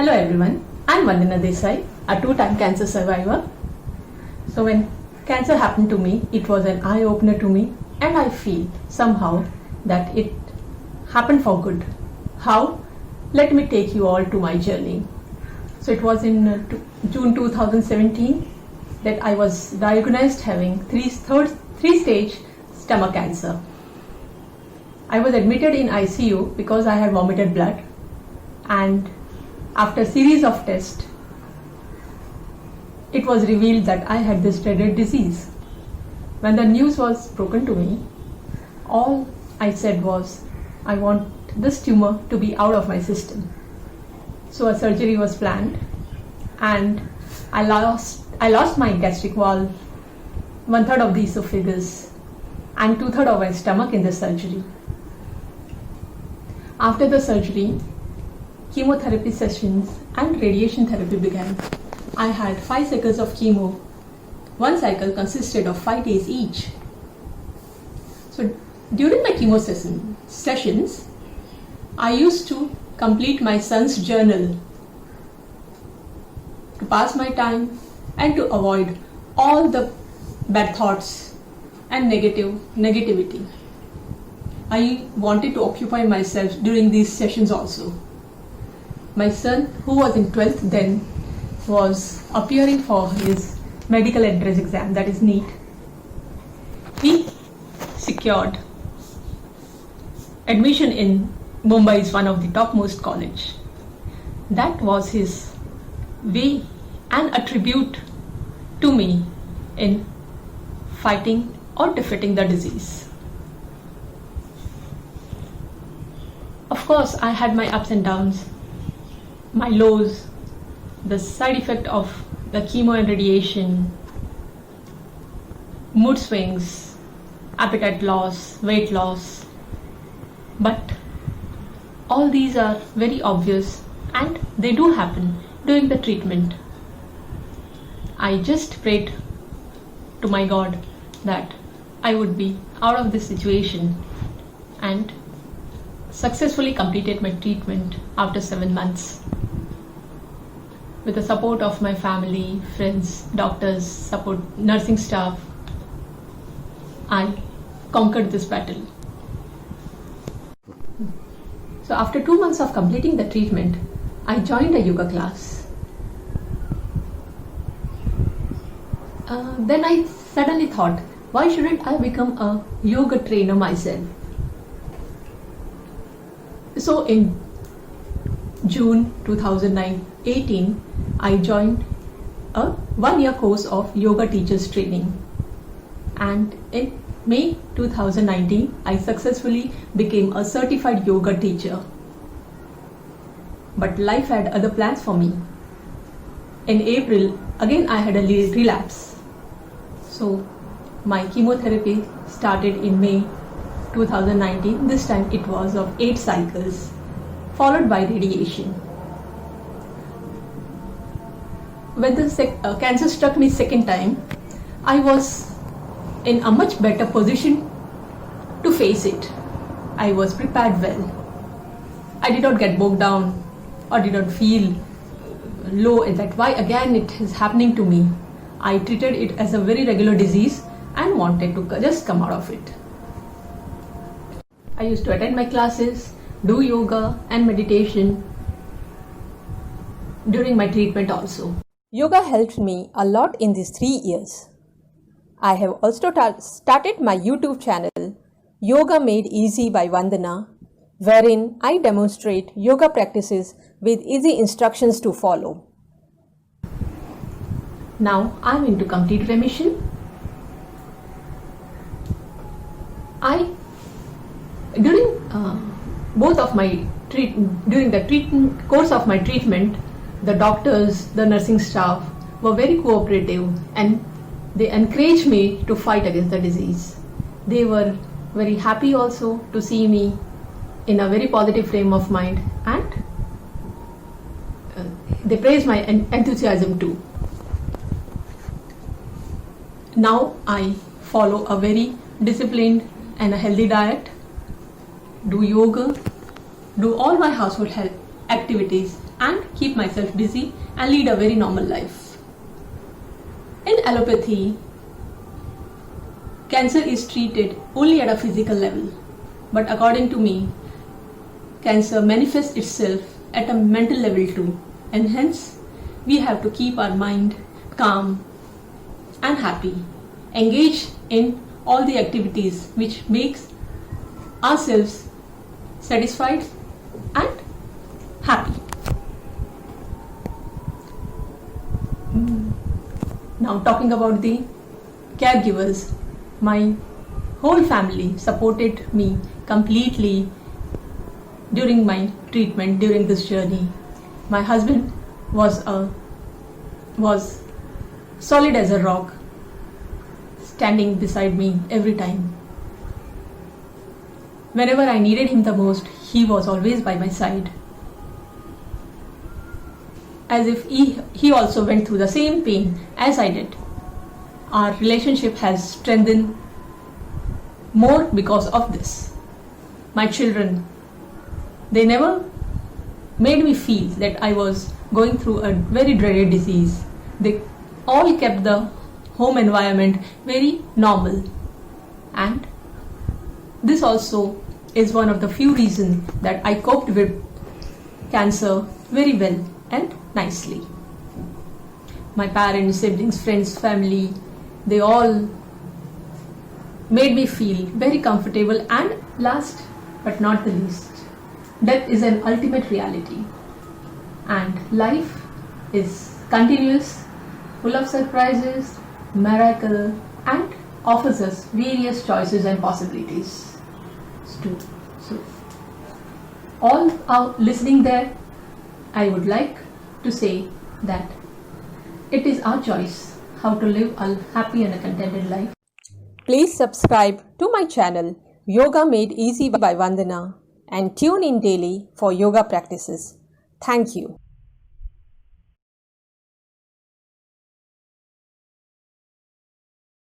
Hello everyone, I'm Vandana Desai, a two-time cancer survivor. So when cancer happened to me, it was an eye-opener to me, and I feel somehow that it happened for good. How? Let me take you all to my journey. So it was in June 2017 that I was diagnosed having three-stage stomach cancer. I was admitted in ICU because I had vomited blood, and after a series of tests, it was revealed that I had this dreaded disease. When the news was broken to me, all I said was, I want this tumor to be out of my system. So a surgery was planned, and I lost my gastric wall, 1/3 of the esophagus, and 2/3 of my stomach in the surgery. After the surgery, chemotherapy sessions and radiation therapy began. I had 5 cycles of chemo. One cycle consisted of 5 days each. So during my chemo sessions, I used to complete my son's journal to pass my time and to avoid all the bad thoughts and negativity. I wanted to occupy myself during these sessions also. My son, who was in 12th then, was appearing for his medical entrance exam, that is NEET. He secured admission in Mumbai, is one of the topmost college. That was his way and a tribute to me in fighting or defeating the disease. Of course, I had my ups and downs, my lows, the side effect of the chemo and radiation, mood swings, appetite loss, weight loss. But all these are very obvious, and they do happen during the treatment. I just prayed to my God that I would be out of this situation, and successfully completed my treatment after 7 months. With the support of my family, friends, doctors, support, nursing staff, I conquered this battle. So after 2 months of completing the treatment, I joined a yoga class. Then I suddenly thought, why shouldn't I become a yoga trainer myself? So in June 2018, I joined a 1-year course of yoga teachers training, and in May 2019, I successfully became a certified yoga teacher. But life had other plans for me. In April, again I had a relapse. So my chemotherapy started in May 2019. This time it was of 8 cycles, followed by radiation. When the cancer struck me second time, I was in a much better position to face it. I was prepared well. I did not get bogged down or did not feel low in that why again it is happening to me. I treated it as a very regular disease and wanted to just come out of it. I used to attend my classes, do yoga and meditation during my treatment also. Yoga helped me a lot in these 3 years. I have also started my YouTube channel, Yoga Made Easy by Vandana, wherein I demonstrate yoga practices with easy instructions to follow. Now I'm into complete remission. During the treatment course of my treatment, the doctors, the nursing staff were very cooperative, and they encouraged me to fight against the disease. They were very happy also to see me in a very positive frame of mind, and they praised my enthusiasm too. Now I follow a very disciplined and a healthy diet, do yoga, do all my household activities and keep myself busy and lead a very normal life. In allopathy, cancer is treated only at a physical level, but according to me, cancer manifests itself at a mental level too, and hence we have to keep our mind calm and happy, engage in all the activities which makes ourselves satisfied and happy. Now talking about the caregivers, my whole family supported me completely during my treatment, during this journey. My husband was solid as a rock, standing beside me every time. Whenever I needed him the most, he was always by my side. As if he also went through the same pain as I did. Our relationship has strengthened more because of this. My children, they never made me feel that I was going through a very dreaded disease. They all kept the home environment very normal, and this also is one of the few reasons that I coped with cancer very well and nicely. My parents, siblings, friends, family, they all made me feel very comfortable, and last but not the least, death is an ultimate reality and life is continuous, full of surprises, miracle, and offers us various choices and possibilities. So all our listening there, I would like to say that it is our choice how to live a happy and a contented life. Please subscribe to my channel Yoga Made Easy by Vandana and tune in daily for yoga practices. Thank you.